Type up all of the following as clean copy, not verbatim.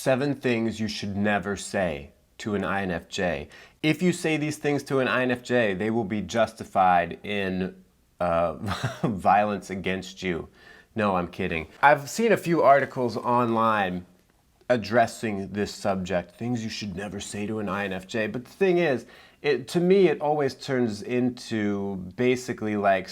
7 things you should never say to an INFJ. If you say these things to an INFJ, they will be justified in violence against you. No, I'm kidding. I've seen a few articles online addressing this subject, things you should never say to an INFJ. But the thing is, to me, it always turns into basically like,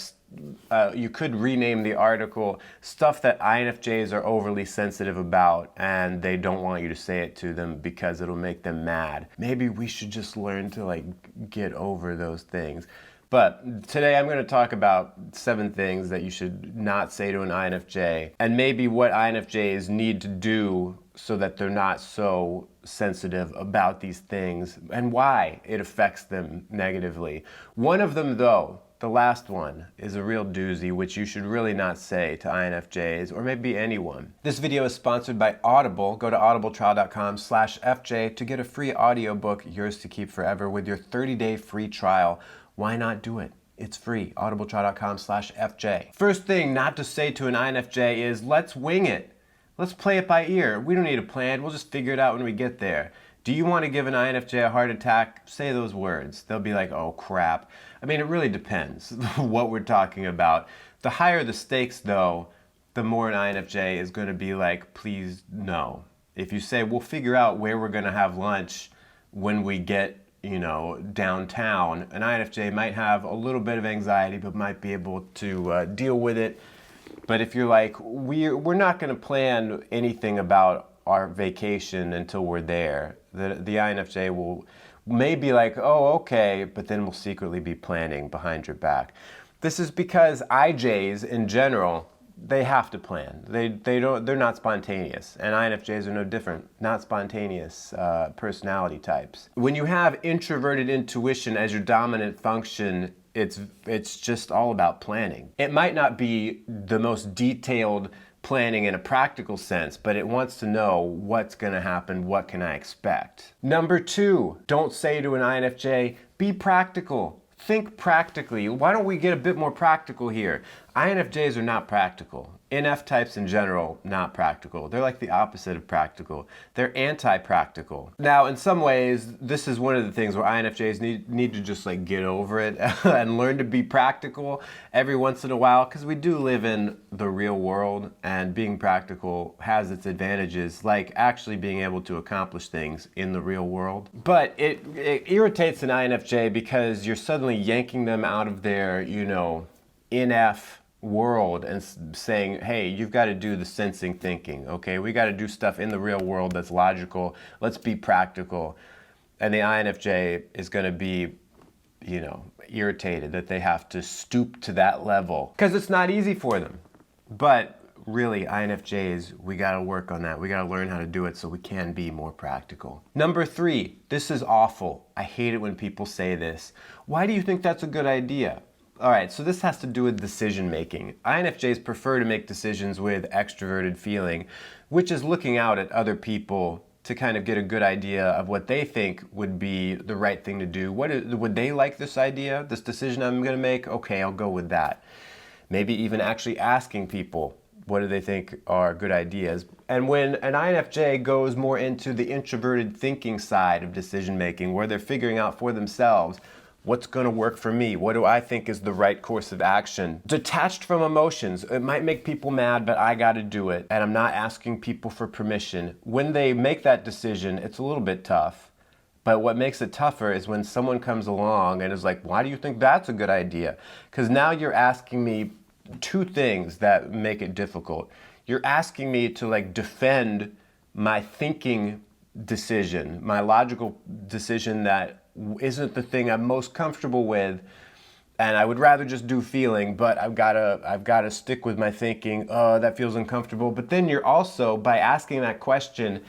you could rename the article stuff that INFJs are overly sensitive about and they don't want you to say it to them because it'll make them mad. Maybe we should just learn to like get over those things. But today I'm going to talk about 7 things that you should not say to an INFJ and maybe what INFJs need to do so that they're not so sensitive about these things and why it affects them negatively. One of them though, the last one, is a real doozy, which you should really not say to INFJs or maybe anyone. This video is sponsored by Audible. Go to audibletrial.com/FJ to get a free audiobook, yours to keep forever, with your 30-day free trial. Why not do it? It's free, audibletrial.com/FJ. First thing not to say to an INFJ is, let's wing it. Let's play it by ear. We don't need a plan. We'll just figure it out when we get there. Do you want to give an INFJ a heart attack? Say those words. They'll be like, oh crap. I mean, it really depends what we're talking about. The higher the stakes though, the more an INFJ is going to be like, please no. If you say, we'll figure out where we're going to have lunch when we get, downtown, an INFJ might have a little bit of anxiety but might be able to deal with it. But if you're like, we're not going to plan anything about our vacation until we're there, the INFJ may be like, oh, okay, but then we'll secretly be planning behind your back. This is because IJs in general, they have to plan. They're not spontaneous, and INFJs are no different, not spontaneous personality types. When you have introverted intuition as your dominant function, it's just all about planning. It might not be the most detailed planning in a practical sense, but it wants to know what's going to happen, what can I expect. Number 2, don't say to an INFJ, be practical. Think practically. Why don't we get a bit more practical here? INFJs are not practical. NF types in general, not practical. They're like the opposite of practical. They're anti-practical. Now, in some ways, this is one of the things where INFJs need to just like get over it and learn to be practical every once in a while, because we do live in the real world and being practical has its advantages, like actually being able to accomplish things in the real world. But it irritates an INFJ because you're suddenly yanking them out of their, NF world and saying, hey, you've got to do the sensing thinking, okay? We got to do stuff in the real world that's logical. Let's be practical. And the INFJ is going to be, irritated that they have to stoop to that level because it's not easy for them. But really, INFJs, we got to work on that. We got to learn how to do it so we can be more practical. Number 3, this is awful. I hate it when people say this. Why do you think that's a good idea? All right, so this has to do with decision making. INFJs prefer to make decisions with extroverted feeling, which is looking out at other people to kind of get a good idea of what they think would be the right thing to do. Would they like this idea, this decision I'm going to make? Okay, I'll go with that. Maybe even actually asking people, what do they think are good ideas? And when an INFJ goes more into the introverted thinking side of decision making, where they're figuring out for themselves, what's going to work for me? What do I think is the right course of action? Detached from emotions. It might make people mad, but I got to do it. And I'm not asking people for permission. When they make that decision, it's a little bit tough. But what makes it tougher is when someone comes along and is like, why do you think that's a good idea? Because now you're asking me 2 things that make it difficult. You're asking me to like defend my thinking decision, my logical decision that isn't the thing I'm most comfortable with, and I would rather just do feeling, but I've got to stick with my thinking. Oh, that feels uncomfortable. But then you're also, by asking that question,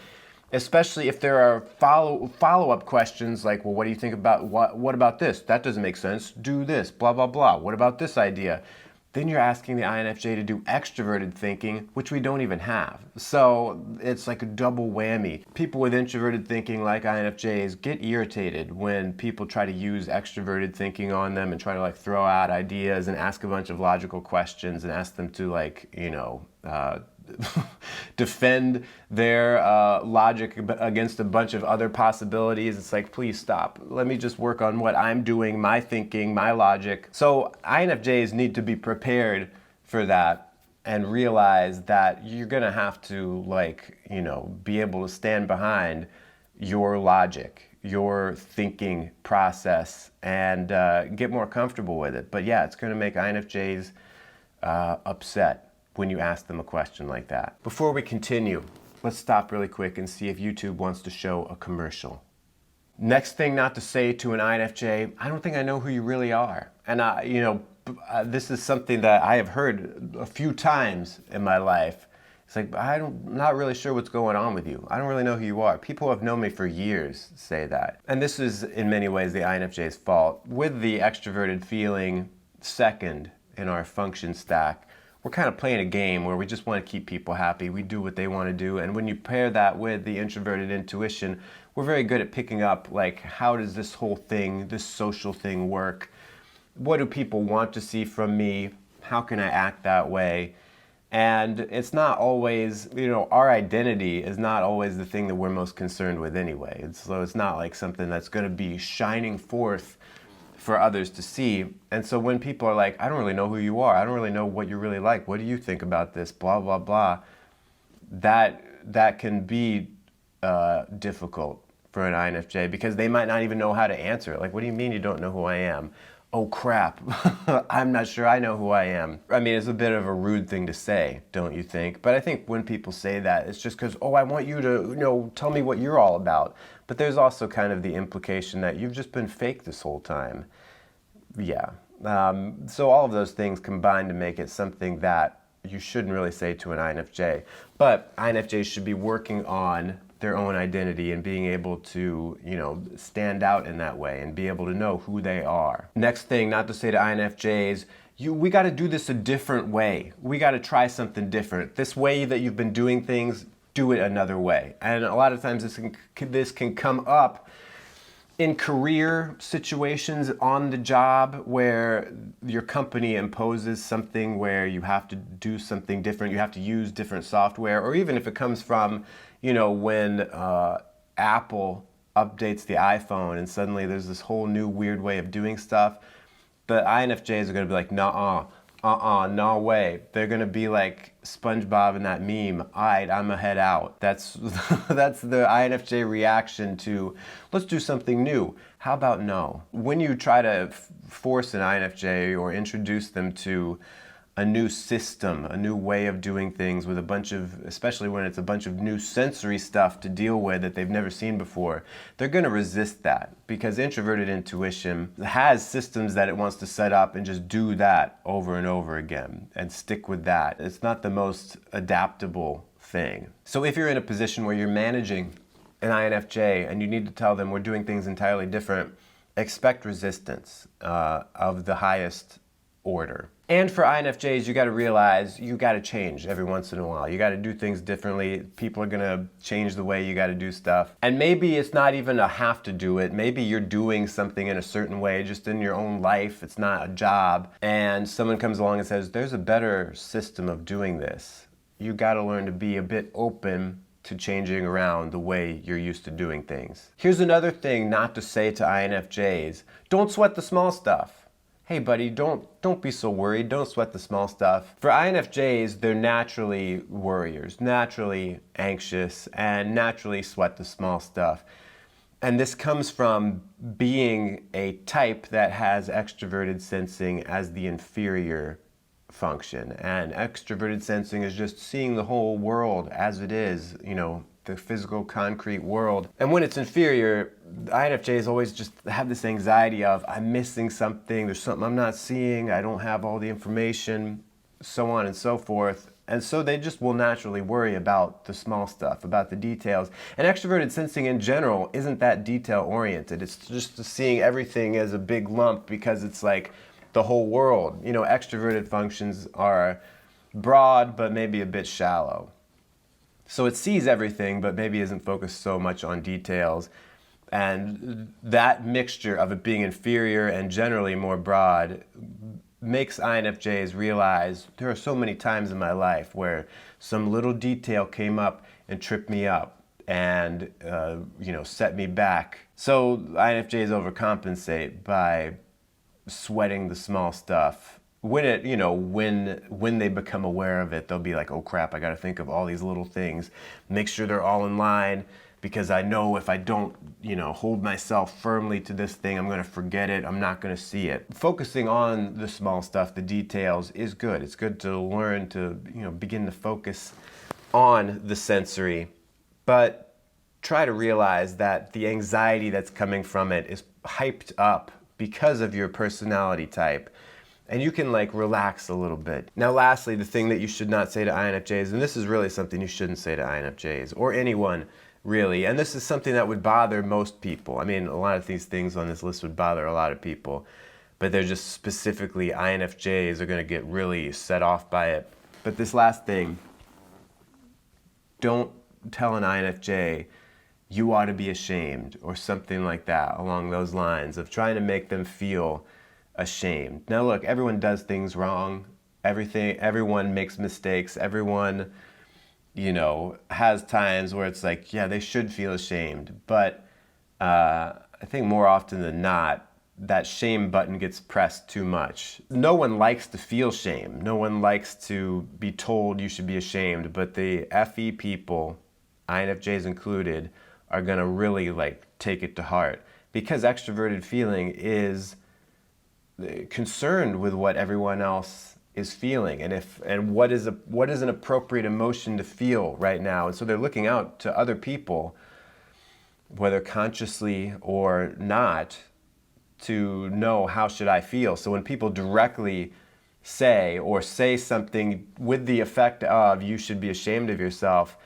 especially if there are follow-up questions like, well, what do you think about what about this? That doesn't make sense. Do this, blah, blah, blah. What about this idea? Then you're asking the INFJ to do extroverted thinking, which we don't even have. So it's like a double whammy. People with introverted thinking like INFJs get irritated when people try to use extroverted thinking on them and try to like throw out ideas and ask a bunch of logical questions and ask them to like, defend their logic against a bunch of other possibilities. It's like, please stop. Let me just work on what I'm doing, my thinking, my logic. So INFJs need to be prepared for that and realize that you're gonna have to, like, be able to stand behind your logic, your thinking process, and get more comfortable with it. But yeah, it's gonna make INFJs upset when you ask them a question like that. Before we continue, let's stop really quick and see if YouTube wants to show a commercial. Next thing not to say to an INFJ, I don't think I know who you really are. And this is something that I have heard a few times in my life. It's like, I'm not really sure what's going on with you. I don't really know who you are. People who have known me for years say that. And this is in many ways the INFJ's fault. With the extroverted feeling second in our function stack, we're kind of playing a game where we just want to keep people happy. We do what they want to do. And when you pair that with the introverted intuition, we're very good at picking up, like, how does this whole thing, this social thing work? What do people want to see from me? How can I act that way? And it's not always, our identity is not always the thing that we're most concerned with anyway. So it's not like something that's going to be shining forth for others to see. And so when people are like, I don't really know who you are, I don't really know what you're really like, what do you think about this, blah, blah, blah, that can be difficult for an INFJ because they might not even know how to answer it. Like, what do you mean you don't know who I am? Oh crap, I'm not sure I know who I am. I mean, it's a bit of a rude thing to say, don't you think? But I think when people say that, it's just because, I want you to, tell me what you're all about. But there's also kind of the implication that you've just been fake this whole time. Yeah. So all of those things combine to make it something that you shouldn't really say to an INFJ. But INFJs should be working on their own identity and being able to, stand out in that way and be able to know who they are. Next thing, not to say to INFJs, we got to do this a different way. We got to try something different. This way that you've been doing things, do it another way. And a lot of times this can come up in career situations on the job where your company imposes something where you have to do something different, you have to use different software, or even if it comes from, when Apple updates the iPhone and suddenly there's this whole new weird way of doing stuff, the INFJs are going to be like, no way. They're going to be like SpongeBob in that meme, all right, I'm gonna head out. That's the INFJ reaction to, let's do something new. How about no? When you try to force an INFJ or introduce them to a new system, a new way of doing things with a bunch of, especially when it's a bunch of new sensory stuff to deal with that they've never seen before, they're going to resist that because introverted intuition has systems that it wants to set up and just do that over and over again and stick with that. It's not the most adaptable thing. So if you're in a position where you're managing an INFJ and you need to tell them we're doing things entirely different, expect resistance of the highest order. And for INFJs, you got to realize you got to change every once in a while. You got to do things differently. People are going to change the way you got to do stuff. And maybe it's not even a have to do it. Maybe you're doing something in a certain way just in your own life. It's not a job. And someone comes along and says, there's a better system of doing this. You got to learn to be a bit open to changing around the way you're used to doing things. Here's another thing not to say to INFJs. Don't sweat the small stuff. Hey buddy, don't be so worried, don't sweat the small stuff. For INFJs, they're naturally worriers, naturally anxious, and naturally sweat the small stuff. And this comes from being a type that has extroverted sensing as the inferior function. And extroverted sensing is just seeing the whole world as it is, the physical concrete world. And when it's inferior, INFJs always just have this anxiety of, I'm missing something, there's something I'm not seeing, I don't have all the information, so on and so forth. And so they just will naturally worry about the small stuff, about the details. And extroverted sensing in general isn't that detail oriented. It's just seeing everything as a big lump because it's like the whole world. Extroverted functions are broad, but maybe a bit shallow. So it sees everything, but maybe isn't focused so much on details. And that mixture of it being inferior and generally more broad makes INFJs realize there are so many times in my life where some little detail came up and tripped me up and set me back. So INFJs overcompensate by sweating the small stuff. When when they become aware of it, they'll be like, oh crap, I got to think of all these little things, make sure they're all in line, because I know if I don't, hold myself firmly to this thing, I'm going to forget it. I'm not going to see it. Focusing on the small stuff, the details, is good. It's good to learn to, begin to focus on the sensory, but try to realize that the anxiety that's coming from it is hyped up because of your personality type. And you can relax a little bit. Now lastly, the thing that you should not say to INFJs, and this is really something you shouldn't say to INFJs or anyone really, and this is something that would bother most people. I mean, a lot of these things on this list would bother a lot of people, but they're just specifically INFJs are going to get really set off by it. But this last thing, don't tell an INFJ you ought to be ashamed or something like that along those lines of trying to make them feel ashamed. Now look, everyone does things wrong. Everyone makes mistakes. Everyone has times where it's like, yeah, they should feel ashamed. But I think more often than not, that shame button gets pressed too much. No one likes to feel shame. No one likes to be told you should be ashamed. But the FE people, INFJs included, are going to really take it to heart. Because extroverted feeling is concerned with what everyone else is feeling and what is an appropriate emotion to feel right now. And so they're looking out to other people, whether consciously or not, to know how should I feel. So when people directly say something with the effect of you should be ashamed of yourself,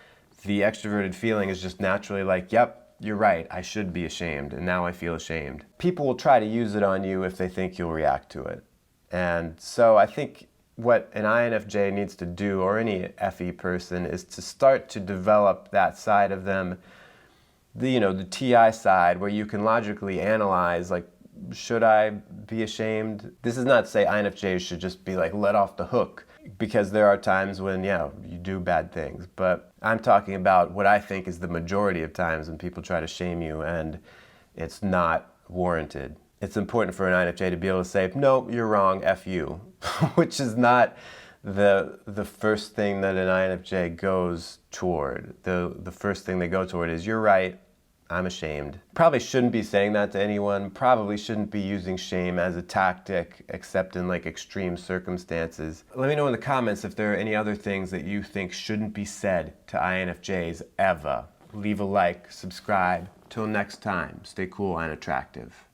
the extroverted feeling is just naturally like, yep, you're right, I should be ashamed, and now I feel ashamed. People will try to use it on you if they think you'll react to it. And so I think what an INFJ needs to do, or any FE person, is to start to develop that side of them, the TI side, where you can logically analyze, should I be ashamed? This is not to say INFJs should just be let off the hook, because there are times when, you do bad things. But I'm talking about what I think is the majority of times when people try to shame you and it's not warranted. It's important for an INFJ to be able to say, no, you're wrong, F you, which is not the first thing that an INFJ goes toward. The first thing they go toward is, you're right, I'm ashamed. Probably shouldn't be saying that to anyone. Probably shouldn't be using shame as a tactic, except in extreme circumstances. Let me know in the comments if there are any other things that you think shouldn't be said to INFJs ever. Leave a like, subscribe. Till next time, stay cool and attractive.